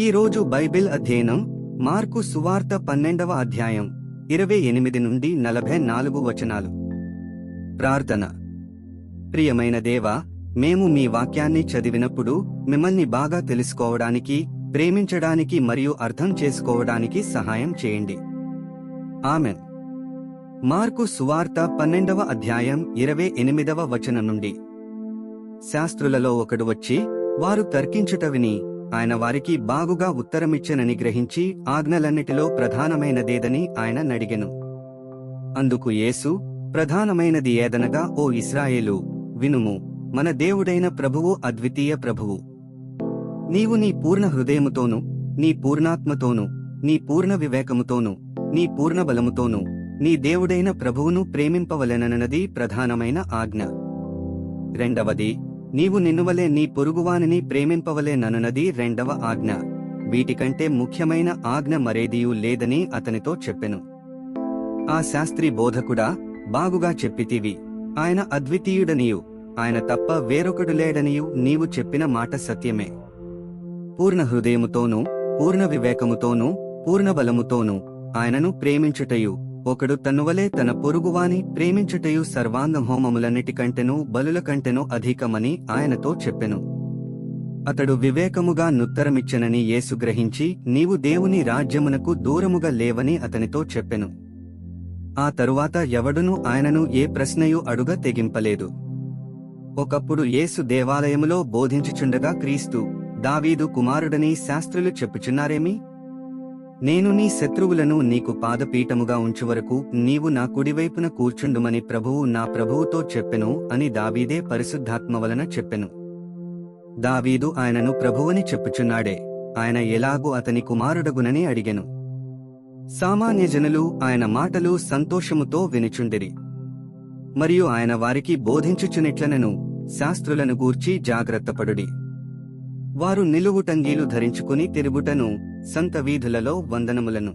ఈ రోజు బైబిల్ అధ్యయనం మార్కు సువార్త 12వ అధ్యాయం 28 నుండి 44 వచనాలు. ప్రార్థన. ప్రియమైన దేవా, మేము మీ వాక్యాన్ని చదివినప్పుడు మిమ్మల్ని బాగా తెలుసుకోవడానికి, ప్రేమించడానికి మరియు అర్థం చేసుకోవడానికి సహాయం చేయండి. ఆమెన్. మార్కు సువార్త 12వ అధ్యాయం 28వ వచనం నుండి. శాస్త్రులలో ఒకడు వచ్చి వారు తర్కించుట విని ఆయన వారికి బాగుగా ఉత్తరమిచ్చనని గ్రహించి ఆజ్ఞలన్నిటిలో ప్రధానమైనదేదని ఆయన నడిగెను. అందుకు యేసు, ప్రధానమైనది ఏదనగా, ఓ ఇశ్రాయేలు, వినుము, మన దేవుడైన ప్రభువు అద్వితీయ ప్రభువు. నీవు నీ పూర్ణ హృదయముతోను, నీ పూర్ణాత్మతోను, నీ పూర్ణ వివేకముతోను, నీ పూర్ణ బలముతోను నీ దేవుడైన ప్రభువును ప్రేమింపవలెనన్నది ప్రధానమైన ఆజ్ఞ. రెండవది, నీవు నిన్నువలే నీ పొరుగువానిని ప్రేమింపవలెనన్నది రెండవ ఆజ్ఞ. వీటికంటే ముఖ్యమైన ఆజ్ఞ మరేదియూ లేదని అతనితో చెప్పెను. ఆ శాస్త్రి బోధకుడా, బాగుగా చెప్పితివి. ఆయన అద్వితీయుడనియు, ఆయన తప్ప వేరొకడు లేడనియు నీవు చెప్పిన మాట సత్యమే. పూర్ణ హృదయముతోనూ, పూర్ణ వివేకముతోనూ, పూర్ణ బలముతోనూ ఆయనను ప్రేమించుటయు, ఒకడు తన్నువలే తన పొరుగువాని ప్రేమించుటయు సర్వాంగహోమములన్నిటికంటెనూ బలుల కంటెనూ అధికమని ఆయనతో చెప్పెను. అతడు వివేకముగా నుత్తరమిచ్చనని యేసు గ్రహించి, నీవు దేవుని రాజ్యమునకు దూరముగా లేవని అతనితో చెప్పెను. ఆ తరువాత ఎవడునూ ఆయనను ఏ ప్రశ్నయు అడుగ తెగింపలేదు. ఒకప్పుడు యేసు దేవాలయములో బోధించుచుండగా క్రీస్తు, దావీదు కుమారుడని శాస్త్రులు చెప్పుచున్నారేమి? నేను నీ శత్రువులను నీకు పాదపీఠముగా ఉంచువరకు నీవు నా కుడివైపున కూర్చుండుమని ప్రభువు నా ప్రభువుతో చెప్పెను అని దావీదే పరిశుద్ధాత్మ వలన చెప్పెను. దావీదు ఆయనను ప్రభువని చెప్పుచున్నాడే, ఆయన ఎలాగూ అతని కుమారుడగునని అడిగెను. సామాన్య జనులు ఆయన మాటలు సంతోషముతో వినుచుండిరి. మరియు ఆయన వారికి బోధించుచునిట్లనెను, శాస్త్రులను గూర్చి జాగ్రత్తపడుడి. వారు నిలువుటంగీలు ధరించుకుని తిరుగుటను, సంత వీధులలో వందనములను,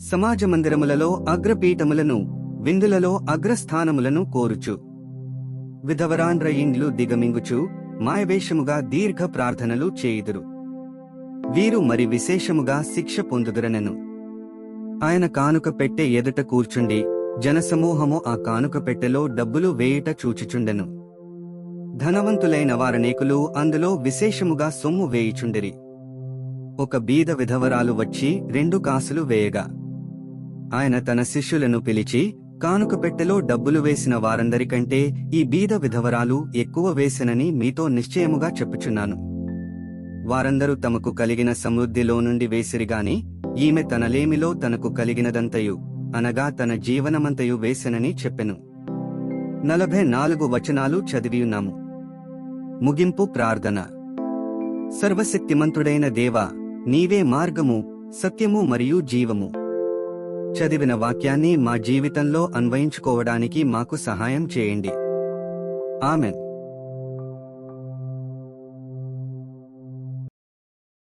సమాజమందిరములలో అగ్రపీఠములను, విందులలో అగ్రస్థానములను కోరుచు, విధవరాండ్ర ఇండ్లు దిగమింగుచు మాయవేషముగా దీర్ఘ ప్రార్థనలు చేయుదురు. వీరు మరి విశేషముగా శిక్ష పొందుదురనెను. ఆయన కానుక పెట్టె ఎదుట కూర్చుండి జనసమూహము ఆ కానుక పెట్టెలో డబ్బులు వేయుట చూచుచుండెను. ధనవంతులైన వారనేకులు అందులో విశేషముగా సొమ్ము వేయుచుండిరి. ఒక బీద విధవరాలు వచ్చి 2 కాసులు వేయగా, ఆయన తన శిష్యులను పిలిచి, కానుక పెట్టెలో డబ్బులు వేసిన వారందరికంటే ఈ బీద విధవరాలు ఎక్కువ వేసెనని మీతో నిశ్చయముగా చెప్పుచున్నాను. వారందరూ తమకు కలిగిన సమృద్ధిలో నుండి వేసిరిగాని ఈమె తన లేమిలో తనకు కలిగినదంతయు, అనగా తన జీవనమంతయు వేసెనని చెప్పెను. 44 వచనాలు చదివియున్నాము. ముగింపు ప్రార్థన. సర్వశక్తిమంతుడైన దేవా, నీవే మార్గము, సత్యము మరియు జీవము. చదివిన వాక్యాన్ని మా జీవితంలో అన్వయించుకోవడానికి మాకు సహాయం చేయండి. ఆమెన్.